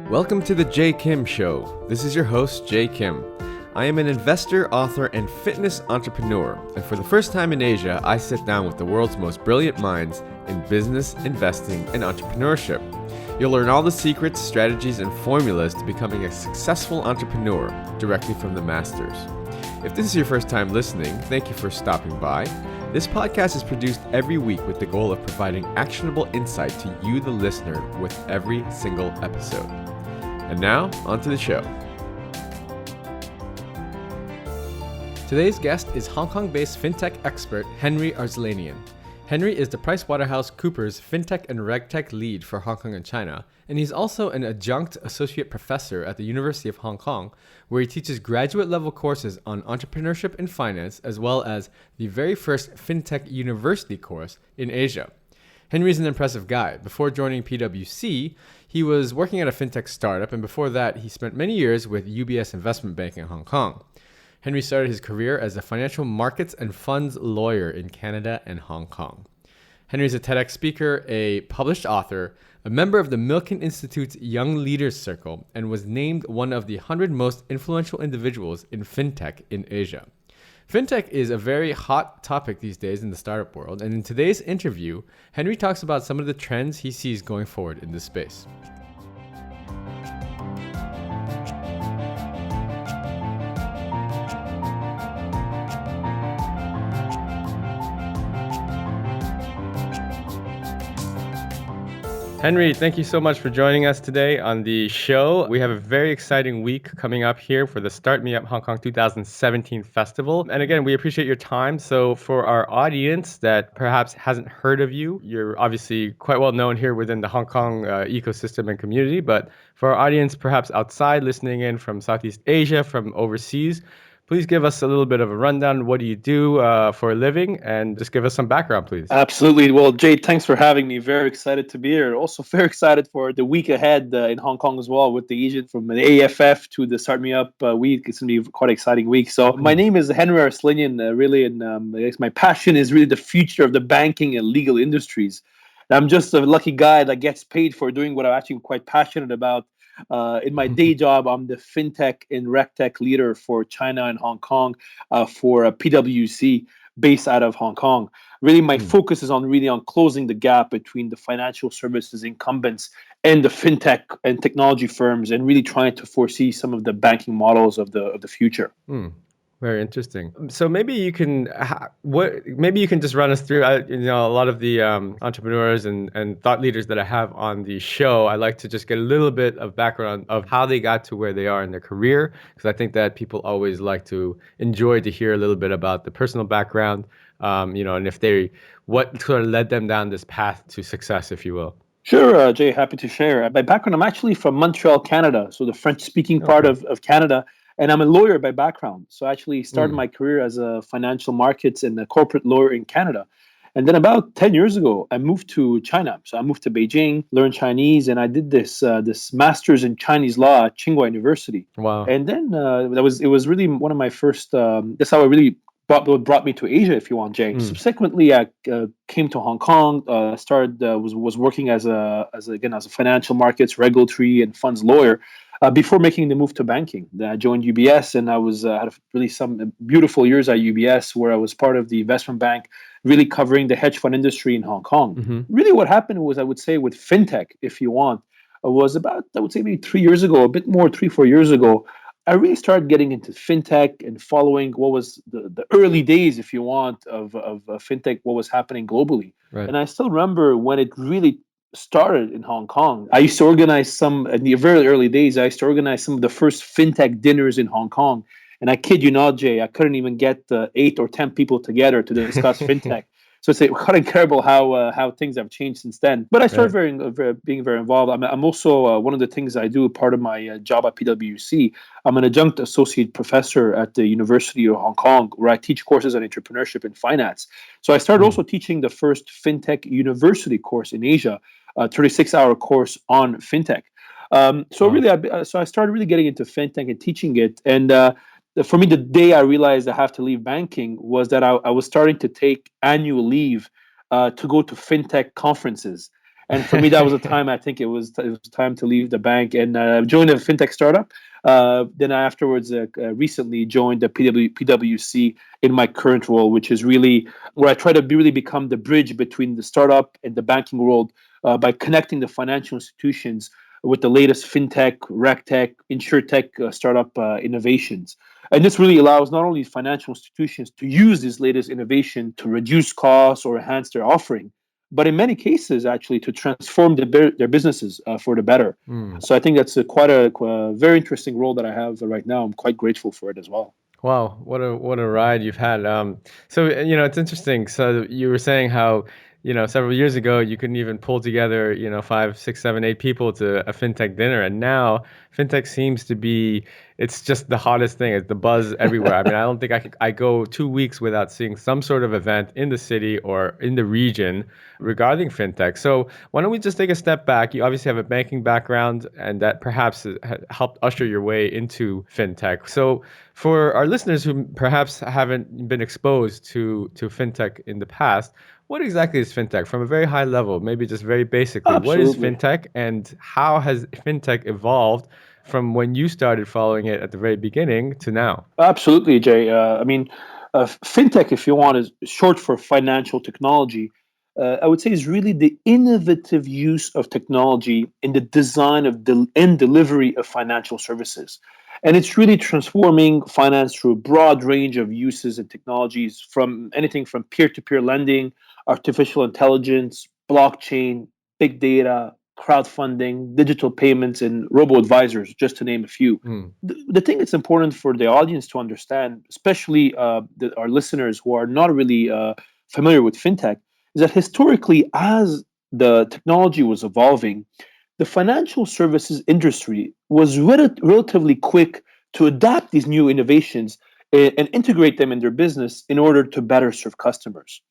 Welcome to the Jay Kim Show. This is your host, Jay Kim. I am an investor, author, and fitness entrepreneur, and for the first time in Asia, I sit down with the world's most brilliant minds in business, investing, and entrepreneurship. You'll learn all the secrets, strategies, and formulas to becoming a successful entrepreneur directly from the masters. If this is your first time listening, thank you for stopping by. This podcast is produced every week with the goal of providing actionable insight to you, the listener, with every single episode. And now, on to the show. Today's guest is Hong Kong-based fintech expert Henri Arslanian. Henri is the PricewaterhouseCoopers FinTech and RegTech lead for Hong Kong and China, and he's also an adjunct associate professor at the University of Hong Kong, where he teaches graduate-level courses on entrepreneurship and finance, as well as the very first FinTech university course in Asia. Henri is an impressive guy. Before joining PwC, he was working at a fintech startup, and before that, he spent many years with UBS Investment Bank in Hong Kong. Henri started his career as a financial markets and funds lawyer in Canada and Hong Kong. Henri is a TEDx speaker, a published author, a member of the Milken Institute's Young Leaders Circle, and was named one of the 100 most influential individuals in fintech in Asia. Fintech is a very hot topic these days in the startup world, and in today's interview, Henri talks about some of the trends he sees going forward in this space. Henri, thank you so much for joining us today on the show. We have a very exciting week coming up here for the Start Me Up Hong Kong 2017 festival. And again, we appreciate your time. So for our audience that perhaps hasn't heard of you, you're obviously quite well known here within the Hong Kong ecosystem and community. But for our audience perhaps outside listening in from Southeast Asia, from overseas, please give us a little bit of a rundown. What do you do for a living? And just give us some background, please. Absolutely. Well, Jay, thanks for having me. Very excited to be here. Also very excited for the week ahead in Hong Kong as well, with the Asian from the AFF to the Start Me Up week. It's going to be quite an exciting week. So my name is Henri Arslanian, really, and I guess my passion is really the future of the banking and legal industries. And I'm just a lucky guy that gets paid for doing what I'm actually quite passionate about. In my day job, I'm the FinTech and RegTech leader for China and Hong Kong for PwC, based out of Hong Kong. Really, my focus is on closing the gap between the financial services incumbents and the FinTech and technology firms, and really trying to foresee some of the banking models of the future. Very interesting. So maybe you can just run us through. A lot of the entrepreneurs and thought leaders that I have on the show, I like to just get a little bit of background of how they got to where they are in their career, because I think that people always like to enjoy to hear a little bit about the personal background, and what sort of led them down this path to success, if you will. Sure, Jay, happy to share. My background, I'm actually from Montreal, Canada, so the French-speaking part of Canada. And I'm a lawyer by background. So I actually started my career as a financial markets and a corporate lawyer in Canada. And then about 10 years ago, I moved to China. So I moved to Beijing, learned Chinese, and I did this master's in Chinese law at Tsinghua University. Wow. And then it was really one of my first, that's how it really brought me to Asia, if you want, Jay. Subsequently, I came to Hong Kong, was working as a financial markets, regulatory, and funds lawyer. Before making the move to banking. Then I joined UBS, and I had really some beautiful years at UBS, where I was part of the investment bank, really covering the hedge fund industry in Hong Kong. Really what happened was, I would say, with FinTech, if you want, was about, I would say, maybe 3 years ago, a bit more, 3-4 years ago, I really started getting into FinTech and following what was the early days, if you want, of FinTech, what was happening globally. Right. And I still remember when it really started in Hong Kong. I used to organize in the very early days, I used to organize some of the first FinTech dinners in Hong Kong. And I kid you not, Jay, I couldn't even get 8 or 10 people together to discuss FinTech. So it's quite incredible how things have changed since then. But I started being very involved. I'm also, one of the things I do, part of my job at PwC, I'm an adjunct associate professor at the University of Hong Kong, where I teach courses on entrepreneurship and finance. So I started also teaching the first FinTech university course in Asia, a 36-hour course on FinTech. So I started really getting into FinTech and teaching it. And for me, the day I realized I have to leave banking was that I was starting to take annual leave to go to FinTech conferences. And for me, that was a time I think it was time to leave the bank and join a fintech startup. Then I afterwards recently joined the PwC in my current role, which is really where I try to really become the bridge between the startup and the banking world by connecting the financial institutions with the latest fintech, regtech, insurtech startup innovations. And this really allows not only financial institutions to use this latest innovation to reduce costs or enhance their offering, but in many cases, actually, to transform their businesses for the better. Mm. So I think that's quite a very interesting role that I have right now. I'm quite grateful for it as well. Wow, what a ride you've had. So it's interesting. So you were saying how several years ago you couldn't even pull together five, six, seven, eight people to a fintech dinner, and now fintech seems to be it's just the hottest thing. It's the buzz everywhere. I mean, I don't think I go 2 weeks without seeing some sort of event in the city or in the region regarding fintech. So why don't we just take a step back? You obviously have a banking background, and that perhaps helped usher your way into fintech. So for our listeners who perhaps haven't been exposed to fintech in the past, what exactly is fintech from a very high level? Maybe just very basically, what is Absolutely. fintech and how has fintech evolved from when you started following it at the very beginning to now? Absolutely, Jay. Fintech, if you want, is short for financial technology. I would say is really the innovative use of technology in the design of and delivery of financial services. And it's really transforming finance through a broad range of uses and technologies from anything from peer to peer lending, artificial intelligence, blockchain, big data, crowdfunding, digital payments, and robo advisors, just to name a few. Mm. The thing that's important for the audience to understand, especially our listeners who are not really familiar with fintech, is that historically, as the technology was evolving, the financial services industry was relatively quick to adapt these new innovations and integrate them in their business in order to better serve customers.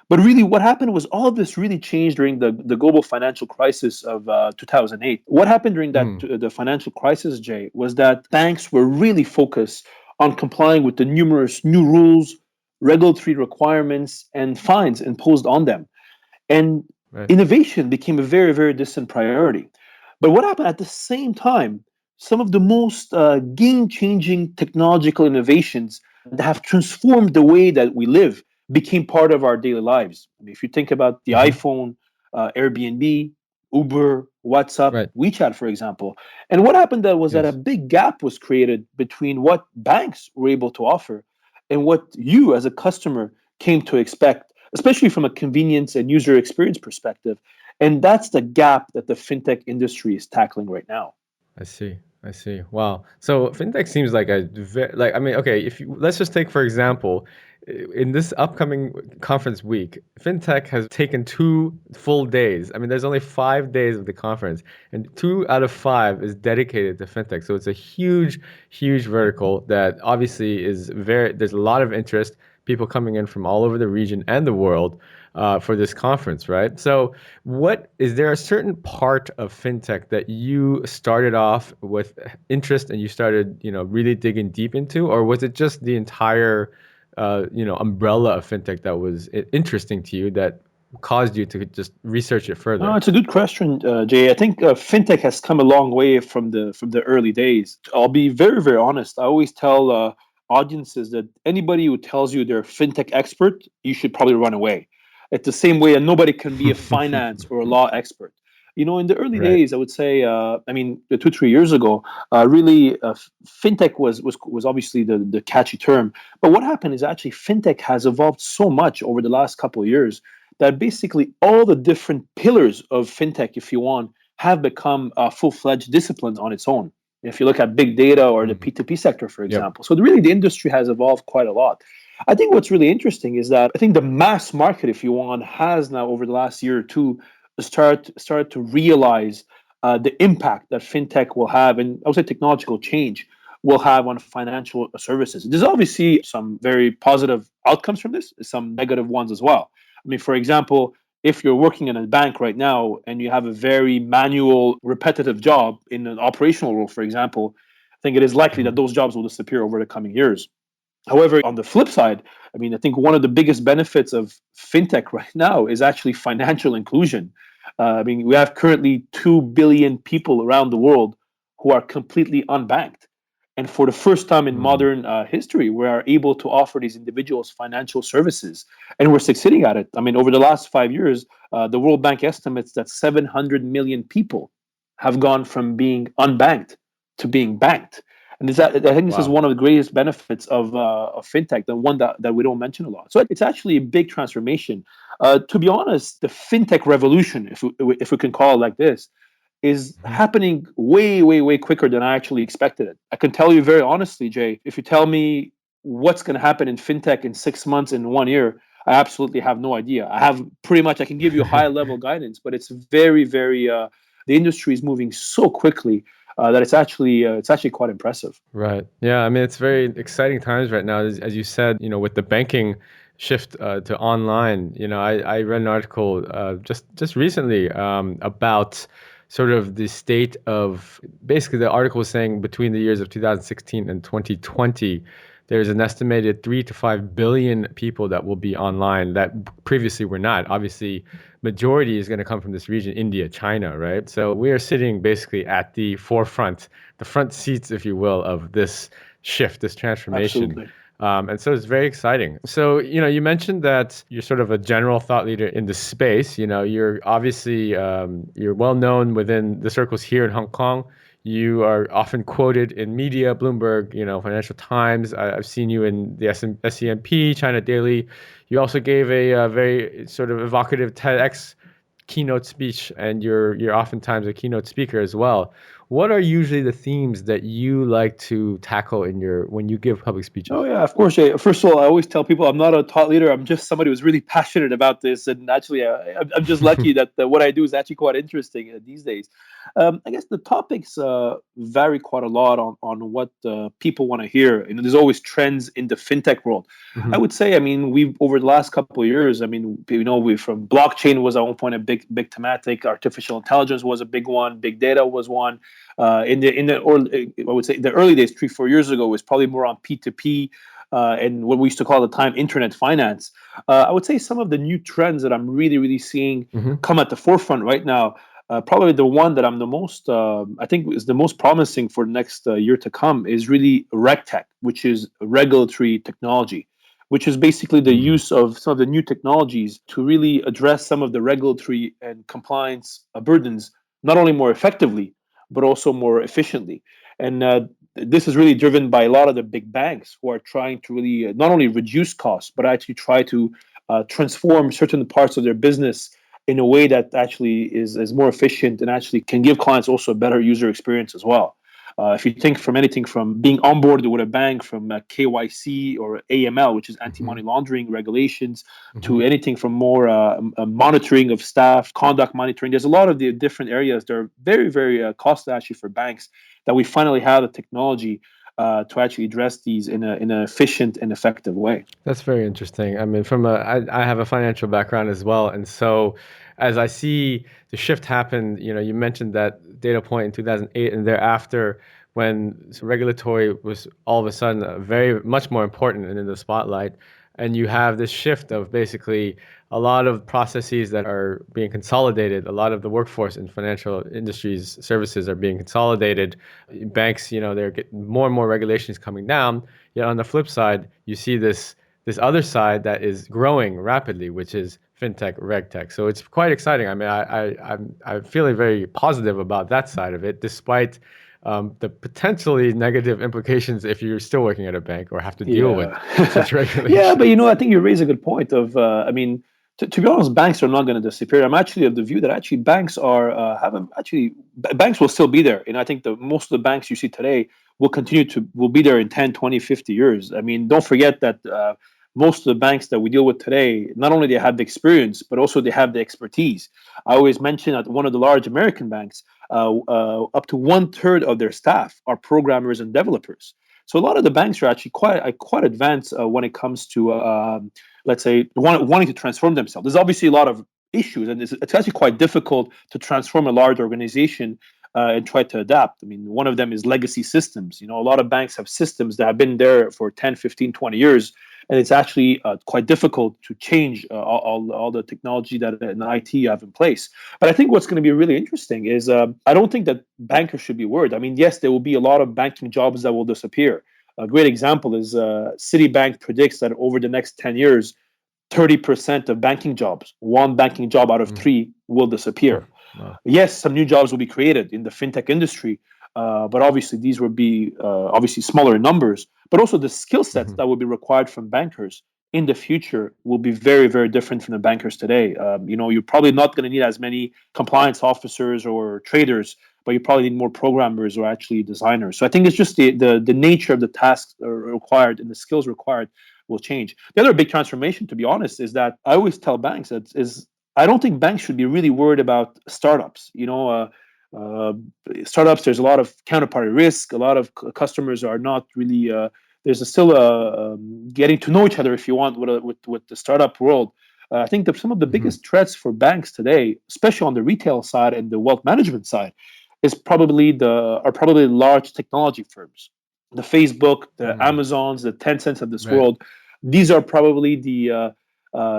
But really, what happened was all of this really changed during the global financial crisis of 2008. What happened during Mm. the financial crisis, Jay, was that banks were really focused on complying with the numerous new rules, regulatory requirements, and fines imposed on them. And Right. innovation became a very, very distant priority. But what happened at the same time, some of the most game changing technological innovations that have transformed the way that we live became part of our daily lives. I mean, if you think about the Hmm. iPhone, Airbnb, Uber, WhatsApp, Right. WeChat, for example. And what happened that was that a Yes. big gap was created between what banks were able to offer and what you as a customer came to expect, especially from a convenience and user experience perspective. And that's the gap that the fintech industry is tackling right now. I see. I see. Wow. So fintech seems like like I mean, okay, if you, let's just take for example, in this upcoming conference week, fintech has taken 2 full days. I mean, there's only 5 days of the conference, and 2 out of 5 is dedicated to fintech. So it's a huge, huge vertical that obviously is very. There's a lot of interest, people coming in from all over the region and the world for this conference, right? So what is there a certain part of fintech that you started off with interest and you started, really digging deep into, or was it just the entire, umbrella of fintech that was interesting to you that caused you to just research it No, further? it's a good question, Jay. I think fintech has come a long way from the early days. I'll be very, very honest. I always tell audiences that anybody who tells you they're a fintech expert, you should probably run away. It's the same way, and nobody can be a finance or a law expert. In the early Right. days, I would say, 2, 3 years ago, really, fintech was obviously the catchy term. But what happened is actually fintech has evolved so much over the last couple of years that basically all the different pillars of fintech, if you want, have become full-fledged disciplines on its own. If you look at big data or the Mhm. P2P sector, for Yep. example. So really the industry has evolved quite a lot. I think what's really interesting is that I think the mass market, if you want, has now over the last year or two started to realize the impact that fintech will have, and I would say technological change will have on financial services. There's obviously some very positive outcomes from this, some negative ones as well. I mean, for example, if you're working in a bank right now and you have a very manual, repetitive job in an operational role, for example, I think it is likely that Mhm. those jobs will disappear over the coming years. However, on the flip side, I mean, I think one of the biggest benefits of fintech right now is actually financial inclusion. I mean, we have currently 2 billion people around the world who are completely unbanked. And for the first time in Mm. modern history, we are able to offer these individuals financial services, and we're succeeding at it. I mean, over the last 5 years, the World Bank estimates that 700 million people have gone from being unbanked to being banked. And I think this is Wow. one of the greatest benefits of fintech, the one that we don't mention a lot. So it's actually a big transformation. To be honest, the fintech revolution, if we can call it like this, is Mhm. happening way, way, way quicker than I actually expected it. I can tell you very honestly, Jay, if you tell me what's going to happen in fintech in 6 months, in 1 year, I absolutely have no idea. I have pretty much, I can give you high level guidance, but it's very, very, the industry is moving so quickly that it's actually quite impressive. Right. Yeah. I mean, it's very exciting times right now. As you said, with the banking shift to online. I read an article just recently about sort of the state of basically the article was saying between the years of 2016 and 2020, there's an estimated 3 to 5 billion people that will be online that previously were not. Obviously, majority is going to come from this region, India, China, right? So we are sitting basically at the forefront, the front seats, if you will, of this shift, this transformation. Absolutely. And so it's very exciting. So, you mentioned that you're sort of a general thought leader in the space. You're obviously you're well known within the circles here in Hong Kong. You are often quoted in media, Bloomberg, Financial Times. I've seen you in the SEMP, China Daily. You also gave a very sort of evocative TEDx keynote speech, and you're oftentimes a keynote speaker as well. What are usually the themes that you like to tackle when you give public Oh speeches? yeah, of course. Jay. First of all, I always tell people I'm not a thought leader. I'm just somebody who's really passionate about this, and actually, I'm just lucky that what I do is actually quite interesting these days. I guess the topics vary quite a lot on what people want to hear. There's always trends in the fintech world. I Hmm. would say, I mean, we've over the last couple of years. I mean, we from blockchain was at one point a big thematic. Artificial intelligence was a big one. Big data was one. I would say the early days, 3 4 years ago, was probably more on P2P and what we used to call at the time internet finance. I would say some of the new trends that I'm really really seeing Hmm. come at the forefront right now. Probably the one that I'm the most, I think, is the most promising for the next year to come is really RegTech, which is regulatory technology, which is basically the Mm. use of some of the new technologies to really address some of the regulatory and compliance burdens, not only more effectively, but also more efficiently. And this is really driven by a lot of the big banks who are trying to really not only reduce costs, but actually try to transform certain parts of their business in a way that actually is more efficient and actually can give clients also a better user experience as well. If you think from anything from being onboarded with a bank, from KYC or AML, which is Hmm. anti-money laundering regulations, Hmm. to anything from more monitoring of staff, conduct monitoring. There's a lot of the different areas that are very, very costly actually for banks that we finally have the technology to actually address these in an efficient and effective way. That's very interesting. I mean, I have a financial background as well, and so as I see the shift happen, you mentioned that data point in 2008 and thereafter, when regulatory was all of a sudden very much more important and in the spotlight, and you have this shift of basically a lot of processes that are being consolidated, a lot of the workforce in financial industries services are being consolidated. Banks, they're getting more and more regulations coming down. Yet on the flip side, you see this other side that is growing rapidly, which is fintech, regtech. So it's quite exciting. I mean, I'm feeling very positive about that side of it, despite the potentially negative implications if you're still working at a bank or have to deal with Yeah, such yeah, but regulations. I think you raise a good point. I mean, to be honest, banks are not going to disappear. I'm actually of the view that actually banks are haven't actually banks will still be there. I think the most of the banks you see today will be there in 10, 20, 50 years. I mean, don't forget that most of the banks that we deal with today, not only they have the experience, but also they have the expertise. I always mention at one of the large American banks, up to 1/3 of their staff are programmers and developers. So a lot of the banks are actually quite advanced when it comes to let's say wanting to transform themselves. There's obviously a lot of issues, and it's actually quite difficult to transform a large organization and try to adapt. I mean, one of them is legacy systems. A lot of banks have systems that have been there for 10, 15, 20 years, and it's actually quite difficult to change all the technology that in IT you have in place. But I think what's going to be really interesting is I don't think that bankers should be worried. I mean, yes, there will be a lot of banking jobs that will disappear. A great example is Citibank predicts that over the next 10 years, 30% of banking jobs, one banking job out of three, will disappear. Wow. Yes, some new jobs will be created in the fintech industry, but obviously these will be obviously smaller in numbers. But also the skill sets that will be required from bankers in the future will be very, very different from the bankers today. You're probably not going to need as many compliance officers or traders, but you probably need more programmers or actually designers. So I think it's just the nature of the tasks required and the skills required will change. The other big transformation, to be honest, is that I always tell banks that is I don't think banks should be really worried about startups. Uh, Startups, there's a lot of counterparty risk. A lot of customers are not really. There's still getting to know each other, if you want, with the startup world. I think that some of the biggest threats for banks today, especially on the retail side and the wealth management side, are probably large technology firms, the Facebook, the Amazons, the Tencents of this Right. world. These are probably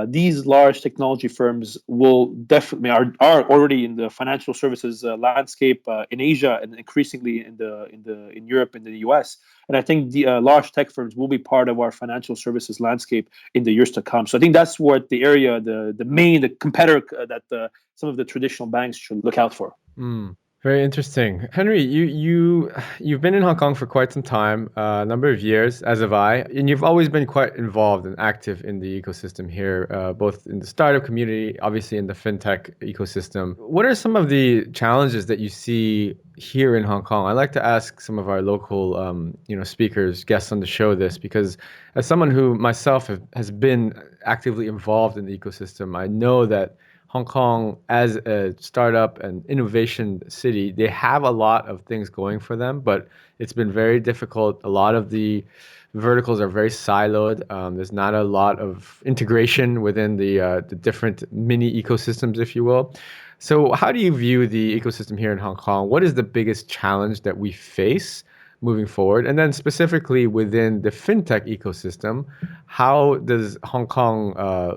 these large technology firms will definitely are already in the financial services landscape in Asia and increasingly in Europe and the US. And I think the large tech firms will be part of our financial services landscape in the years to come. So I think that's what the competitor that some of the traditional banks should look out for. Very interesting. Henry, you've been in Hong Kong for quite some time, a number of years, as have I, and you've always been quite involved and active in the ecosystem here, both in the startup community, obviously in the fintech ecosystem. What are some of the challenges that you see here in Hong Kong? I like to ask some of our local, speakers, guests on the show this, because as someone who myself has been actively involved in the ecosystem, I know that Hong Kong, as a startup and innovation city, they have a lot of things going for them, but it's been very difficult. A lot of the verticals are very siloed. There's not a lot of integration within the different mini ecosystems, if you will. So how do you view the ecosystem here in Hong Kong? What is the biggest challenge that we face moving forward? And then specifically within the fintech ecosystem, how does Hong Kong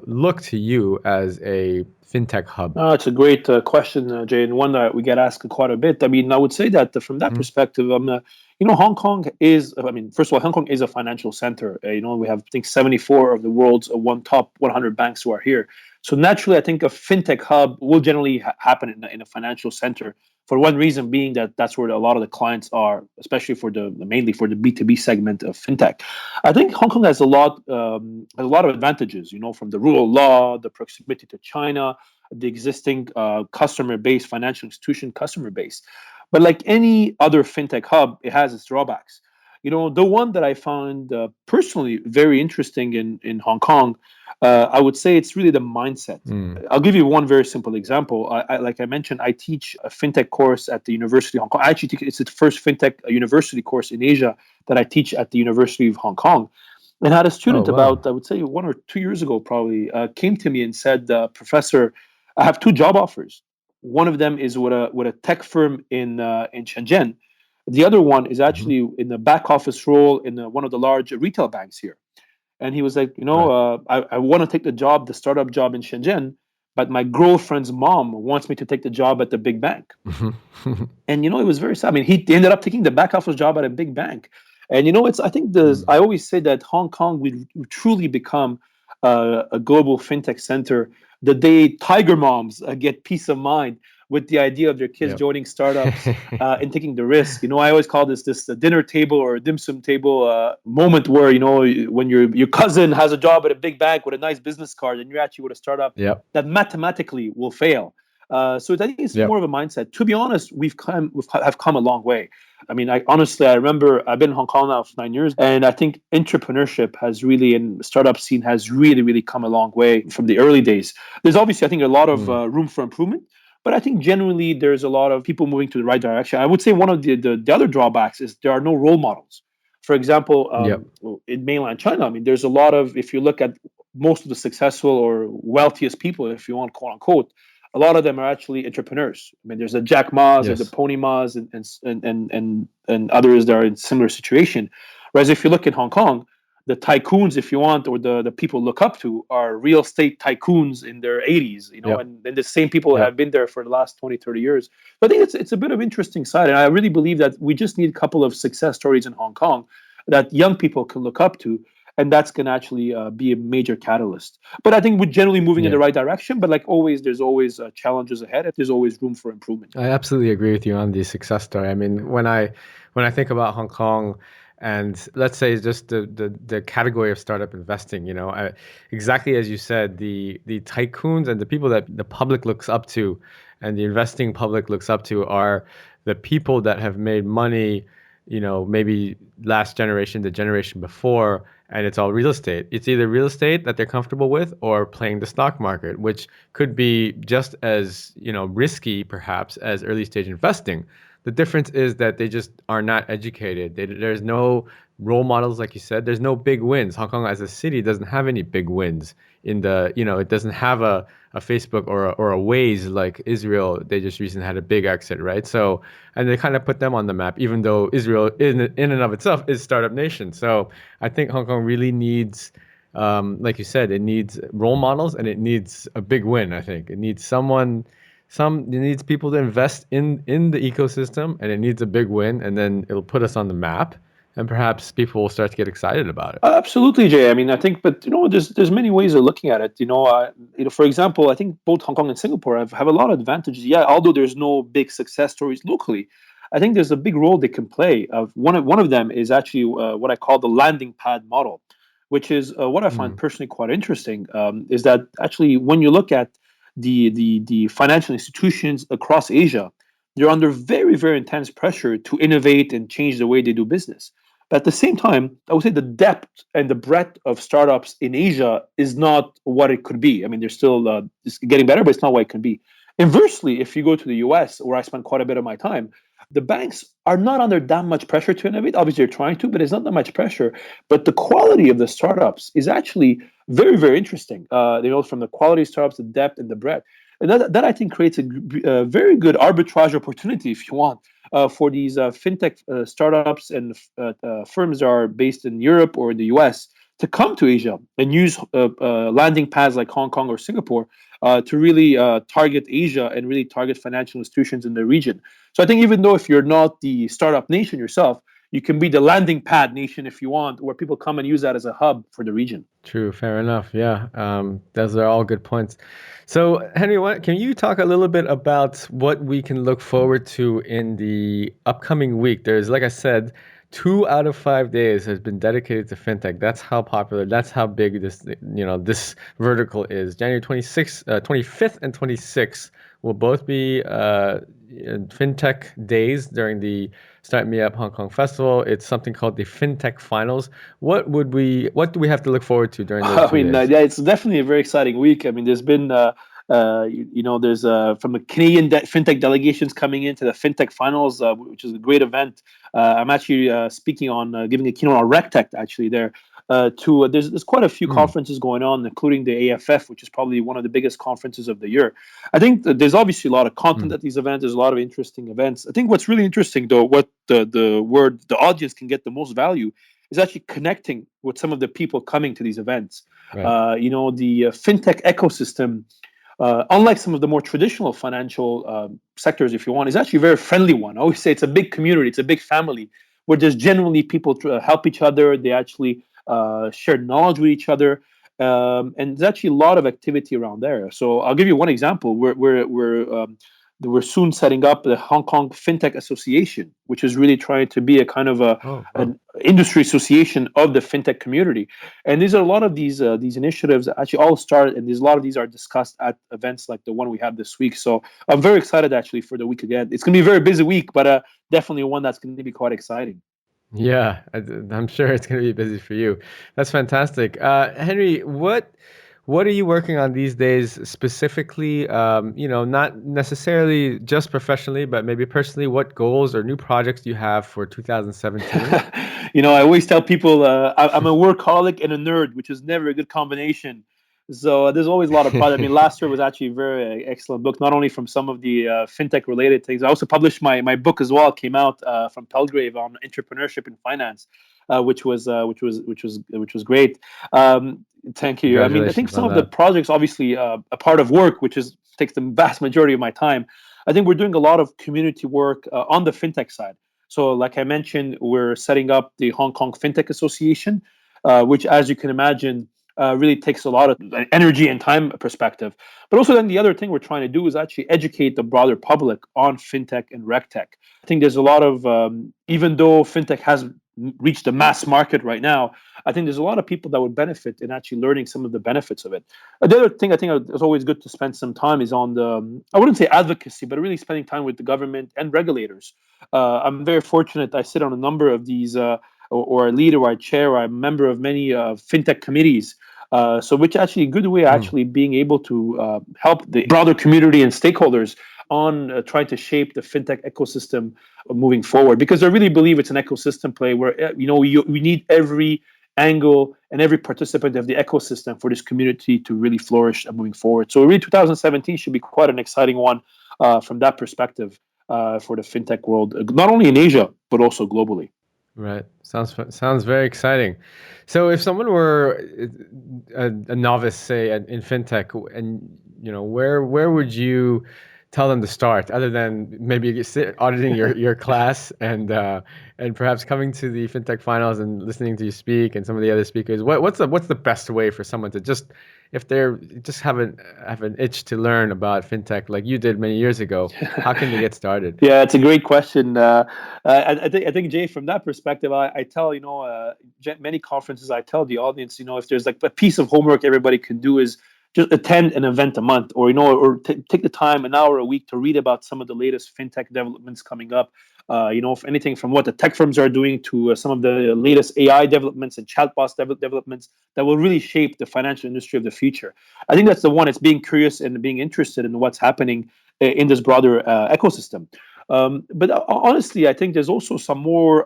look to you as a fintech hub? It's a great question, Jay, and one that we get asked quite a bit. I mean, I would say that from that perspective, Hong Kong is, first of all, Hong Kong is a financial center. We have, I think, 74 of the world's top 100 banks who are here. So naturally, I think a fintech hub will generally happen in a financial center. For one reason being that that's where a lot of the clients are, especially mainly for the B2B segment of fintech. I think Hong Kong has a lot of advantages, from the rule of law, the proximity to China, the existing financial institution customer base. But like any other fintech hub, it has its drawbacks. The one that I found personally very interesting in Hong Kong, I would say it's really the mindset. I'll give you one very simple example. Like I mentioned, I teach a fintech course at the University of Hong Kong. I actually it's the first fintech university course in Asia that I teach at the University of Hong Kong. And I had a student about, I would say 1 or 2 years ago, probably, came to me and said, Professor, I have 2 job offers. One of them is with a tech firm in Shenzhen. The other one is actually in the back office role in one of the large retail banks here. And he was like, I want to take the startup job in Shenzhen, but my girlfriend's mom wants me to take the job at the big bank. And, it was very sad. I mean, he ended up taking the back office job at a big bank. And, I always say that Hong Kong would truly become a global fintech center the day tiger moms get peace of mind with the idea of their kids joining startups and taking the risk. I always call this dinner table or dim sum table moment where, when your cousin has a job at a big bank with a nice business card and you're actually with a startup that mathematically will fail. So I think it's more of a mindset. To be honest, we've come a long way. I mean, I remember I've been in Hong Kong now for 9 years, and I think entrepreneurship has really, and startup scene has really, really come a long way from the early days. There's obviously, I think, a lot of room for improvement, but I think generally there's a lot of people moving to the right direction. I would say one of the other drawbacks is there are no role models. For example, in mainland China, I mean, there's a lot of, if you look at most of the successful or wealthiest people, if you want, quote unquote, a lot of them are actually entrepreneurs. I mean, there's the Jack Ma's, there's the Pony Ma's, and others that are in similar situation. Whereas if you look at Hong Kong, the tycoons, if you want, or the people look up to are real estate tycoons in their 80s, Yep. and the same people Yep. have been there for the last 20, 30 years. But I think it's a bit of interesting side. And I really believe that we just need a couple of success stories in Hong Kong that young people can look up to. And that's going to actually be a major catalyst. But I think we're generally moving in Yeah. the right direction. But like always, there's always challenges ahead. There's always room for improvement. I absolutely agree with you on the success story. I mean, when I think about Hong Kong, and let's say just the category of startup investing, exactly as you said, the tycoons and the people that the public looks up to, and the investing public looks up to, are the people that have made money, maybe last generation, the generation before, and it's all real estate. It's either real estate that they're comfortable with, or playing the stock market, which could be just as, risky perhaps as early stage investing. The difference is that they just are not educated. There's no role models, like you said. There's no big wins. Hong Kong as a city doesn't have any big wins it doesn't have a Facebook or a Waze like Israel. They just recently had a big exit, right? So, and they kind of put them on the map, even though Israel in and of itself is startup nation. So I think Hong Kong really needs, like you said, it needs role models, and it needs a big win. I think it needs it needs people to invest in the ecosystem, and it needs a big win, and then it'll put us on the map, and perhaps people will start to get excited about it. Absolutely, Jay. I mean, I think, but there's many ways of looking at it. For example, I think both Hong Kong and Singapore have a lot of advantages. Yeah, although there's no big success stories locally, I think there's a big role they can play. One of them is actually what I call the landing pad model, which is what I find Mm. personally quite interesting. Is that actually when you look at the financial institutions across Asia, they're under very, very intense pressure to innovate and change the way they do business. But at the same time, I would say the depth and the breadth of startups in Asia is not what it could be. I mean, they're still it's getting better, but it's not what it can be. Inversely, if you go to the US, where I spend quite a bit of my time, the banks are not under that much pressure to innovate. Obviously, they're trying to, but it's not that much pressure. But the quality of the startups is actually very, very interesting. From the quality of startups, the depth and the breadth. And that I think creates a very good arbitrage opportunity, if you want, for these fintech startups and firms that are based in Europe or the US to come to Asia and use landing pads like Hong Kong or Singapore to really target Asia and really target financial institutions in the region. So I think even though if you're not the startup nation yourself, you can be the landing pad nation if you want, where people come and use that as a hub for the region. True, fair enough. Yeah, those are all good points. So, Henry, can you talk a little bit about what we can look forward to in the upcoming week? There's, like I said, 2 out of 5 days has been dedicated to fintech. That's how popular, that's how big this vertical is. January 26th, 25th and 26th will both be fintech days during the Start Me Up Hong Kong Festival. It's something called the FinTech Finals. What do we have to look forward to during those 2 days? Yeah, it's definitely a very exciting week. I mean, there's been, there's from the Canadian fintech delegations coming into the FinTech Finals, which is a great event. I'm actually speaking on giving a keynote on RegTech actually there. There's quite a few conferences going on, including the AFF, which is probably one of the biggest conferences of the year. I think that there's obviously a lot of content at these events. There's a lot of interesting events. I think what's really interesting, though, what the audience can get the most value is actually connecting with some of the people coming to these events. Right. The fintech ecosystem, unlike some of the more traditional financial sectors, if you want, is actually a very friendly one. I always say it's a big community, it's a big family where there's generally people to help each other. They actually share knowledge with each other. And there's actually a lot of activity around there. So I'll give you one example. We're soon setting up the Hong Kong FinTech Association, which is really trying to be a kind of an industry association of the fintech community. And these are a lot of these initiatives that actually all start, and a lot of these are discussed at events like the one we have this week. So I'm very excited actually for the week again. It's going to be a very busy week, but definitely one that's going to be quite exciting. Yeah, I'm sure it's going to be busy for you. That's fantastic. Henry, what are you working on these days specifically? Not necessarily just professionally, but maybe personally. What goals or new projects do you have for 2017? I always tell people I'm a workaholic and a nerd, which is never a good combination. So there's always a lot of projects. I mean, last year was actually a very excellent book, not only from some of the fintech related things. I also published my book as well. Came out from Pelgrave on entrepreneurship and finance, which was great. Thank you. I mean, I think Congratulations some on of the that. projects, obviously, a part of work, which is takes the vast majority of my time. I think we're doing a lot of community work on the fintech side. So, like I mentioned, we're setting up the Hong Kong FinTech Association, which, as you can imagine, really takes a lot of energy and time perspective. But also, then the other thing we're trying to do is actually educate the broader public on fintech and regtech. I think there's a lot of, even though fintech has reached the mass market right now, I think there's a lot of people that would benefit in actually learning some of the benefits of it. The other thing I think it's always good to spend some time is on the, I wouldn't say advocacy, but really spending time with the government and regulators. I'm very fortunate. I sit on a number of these, or I lead or I chair or I'm a member of many fintech committees. So, which actually a good way Mm. actually being able to help the broader community and stakeholders on trying to shape the fintech ecosystem moving forward, because I really believe it's an ecosystem play where we need every angle and every participant of the ecosystem for this community to really flourish moving forward. So really 2017 should be quite an exciting one from that perspective for the fintech world, not only in Asia, but also globally. Right. Sounds very exciting. So if someone were a novice, say, in fintech, and where would you tell them to start, other than maybe auditing your class and perhaps coming to the FinTech Finals and listening to you speak and some of the other speakers? What's the best way for someone to just, if they're just have an itch to learn about fintech like you did many years ago, how can they get started? Yeah, it's a great question. I think Jay, from that perspective, I tell many conferences, I tell the audience, if there's like a piece of homework everybody can do is just attend an event a month, or take the time an hour a week to read about some of the latest fintech developments coming up. If anything from what the tech firms are doing to some of the latest AI developments and chatbots developments that will really shape the financial industry of the future. I think that's the one. It's being curious and being interested in what's happening in this broader ecosystem. But honestly, I think there's also some more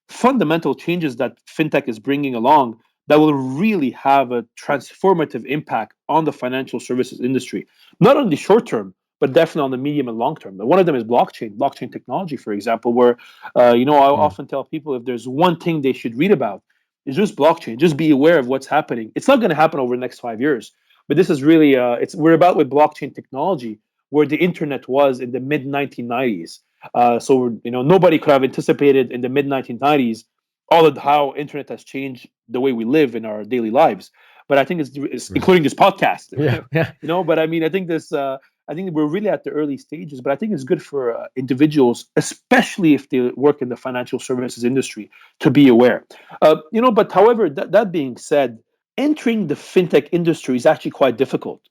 fundamental changes that fintech is bringing along that will really have a transformative impact on the financial services industry, not on the short term, but definitely on the medium and long term. One of them is blockchain technology, for example, where I Mm. often tell people if there's one thing they should read about, it's just blockchain. Just be aware of what's happening. It's not going to happen over the next 5 years, but this is really we're about with blockchain technology where the internet was in the mid 1990s. So nobody could have anticipated in the mid 1990s all of how internet has changed the way we live in our daily lives. But I think it's Right. including this podcast, Yeah. Yeah. But I mean, I think this. I think we're really at the early stages, but I think it's good for individuals, especially if they work in the financial services industry, to be aware. But however, that being said, entering the fintech industry is actually quite difficult.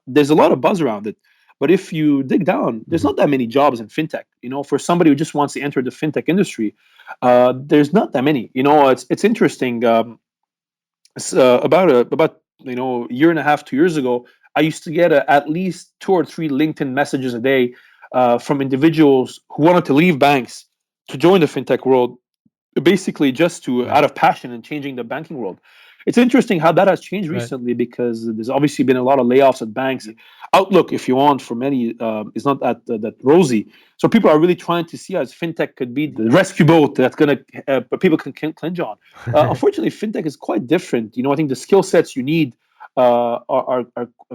There's a lot of buzz around it, but if you dig down, there's Mhm. not that many jobs in fintech. For somebody who just wants to enter the fintech industry, there's not that many. It's interesting. About a year and a half, 2 years ago, I used to get at least 2 or 3 LinkedIn messages a day from individuals who wanted to leave banks to join the fintech world, basically just to Right. out of passion and changing the banking world. It's interesting how that has changed Right. recently because there's obviously been a lot of layoffs at banks. Outlook, if you want, for many is not that rosy. So people are really trying to see as fintech could be the rescue boat that's going to people can clinch on. Unfortunately, fintech is quite different. I think the skill sets you need are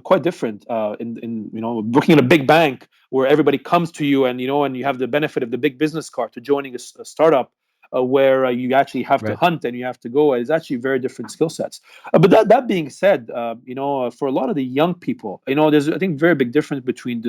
quite different. In working in a big bank where everybody comes to you and you have the benefit of the big business card to joining a startup where you actually have to Right. hunt and you have to go. It's actually very different skill sets. But that being said, for a lot of the young people, there's I think very big difference between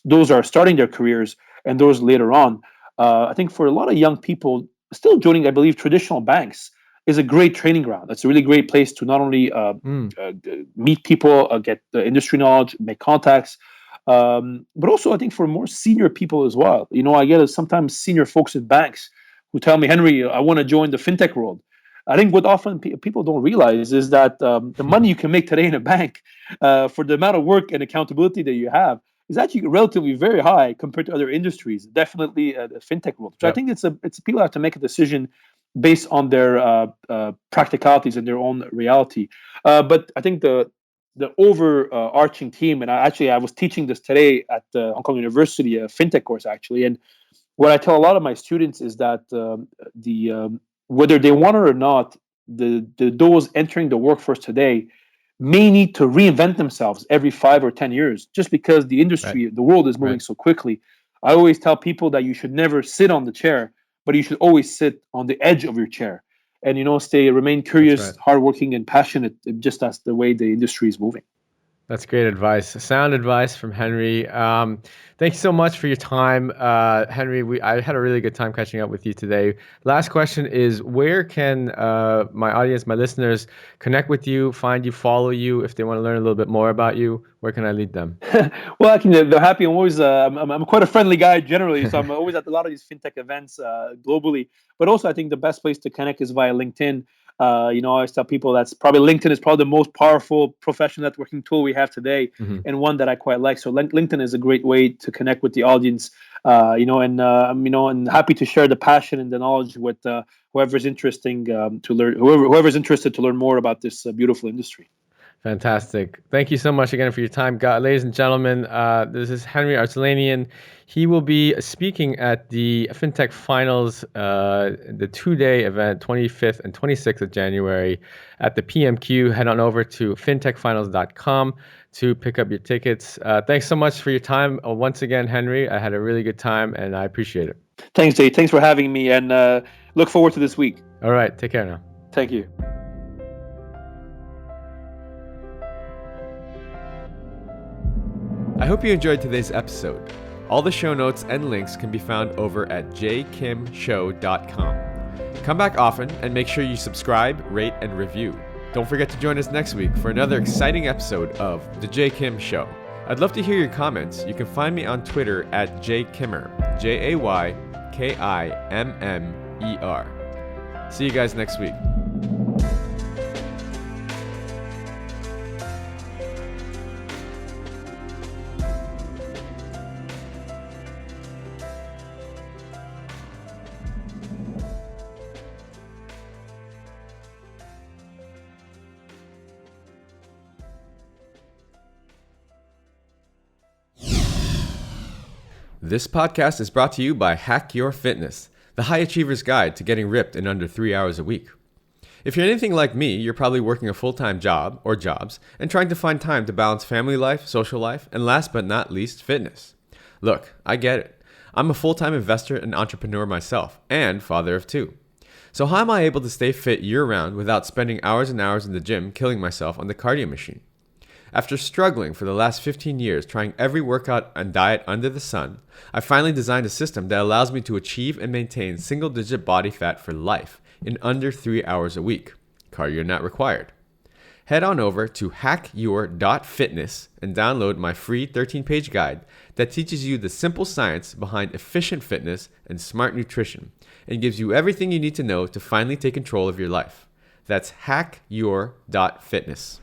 those who are starting their careers and those later on. I think for a lot of young people, still joining, I believe, traditional banks is a great training ground. It's a really great place to not only Mm. meet people, get the industry knowledge, make contacts, but also I think for more senior people as well. I get sometimes senior folks in banks who tell me, Henry, I want to join the fintech world. I think what often people don't realize is that the money you can make today in a bank for the amount of work and accountability that you have is actually relatively very high compared to other industries. Definitely the fintech world. So I Yep. think it's people have to make a decision based on their practicalities and their own reality. But I think the overarching theme, and I was teaching this today at the Hong Kong University, a FinTech course actually, and what I tell a lot of my students is that whether they want it or not, those entering the workforce today may need to reinvent themselves every 5 or 10 years, just because the industry, Right. the world is moving so quickly. I always tell people that you should never sit on the chair, but you should always sit on the edge of your chair, and remain curious, right. hardworking, and passionate. Just that's the way the industry is moving. That's great advice. Sound advice from Henry. Thank you so much for your time, Henry. I had a really good time catching up with you today. Last question is, where can my audience, my listeners, connect with you, find you, follow you, if they want to learn a little bit more about you? Where can I lead them? Well, they're happy. I'm always I'm quite a friendly guy generally, so I'm always at a lot of these fintech events globally. But also, I think the best place to connect is via LinkedIn. I always tell people LinkedIn is probably the most powerful professional networking tool we have today, and one that I quite like. So LinkedIn is a great way to connect with the audience, and happy to share the passion and the knowledge with whoever's interesting to learn, whoever's interested to learn more about this beautiful industry. Fantastic. Thank you so much again for your time. Ladies and gentlemen, this is Henri Arslanian. He will be speaking at the FinTech Finals, the 2-day event, 25th and 26th of January at the PMQ. Head on over to fintechfinals.com to pick up your tickets. Thanks so much for your time. Once again, Henry, I had a really good time and I appreciate it. Thanks, Jay. Thanks for having me, and look forward to this week. All right. Take care now. Thank you. I hope you enjoyed today's episode. All the show notes and links can be found over at jkimshow.com. Come back often and make sure you subscribe, rate, and review. Don't forget to join us next week for another exciting episode of The J Kim Show. I'd love to hear your comments. You can find me on Twitter at jkimmer, JAYKIMMER. See you guys next week. This podcast is brought to you by Hack Your Fitness, the high achiever's guide to getting ripped in under 3 hours a week. If you're anything like me, you're probably working a full-time job or jobs and trying to find time to balance family life, social life, and last but not least, fitness. Look, I get it. I'm a full-time investor and entrepreneur myself, and father of 2. So how am I able to stay fit year-round without spending hours and hours in the gym killing myself on the cardio machine? After struggling for the last 15 years trying every workout and diet under the sun, I finally designed a system that allows me to achieve and maintain single-digit body fat for life in under 3 hours a week. Cardio not required. Head on over to hackyour.fitness and download my free 13-page guide that teaches you the simple science behind efficient fitness and smart nutrition and gives you everything you need to know to finally take control of your life. That's hackyour.fitness.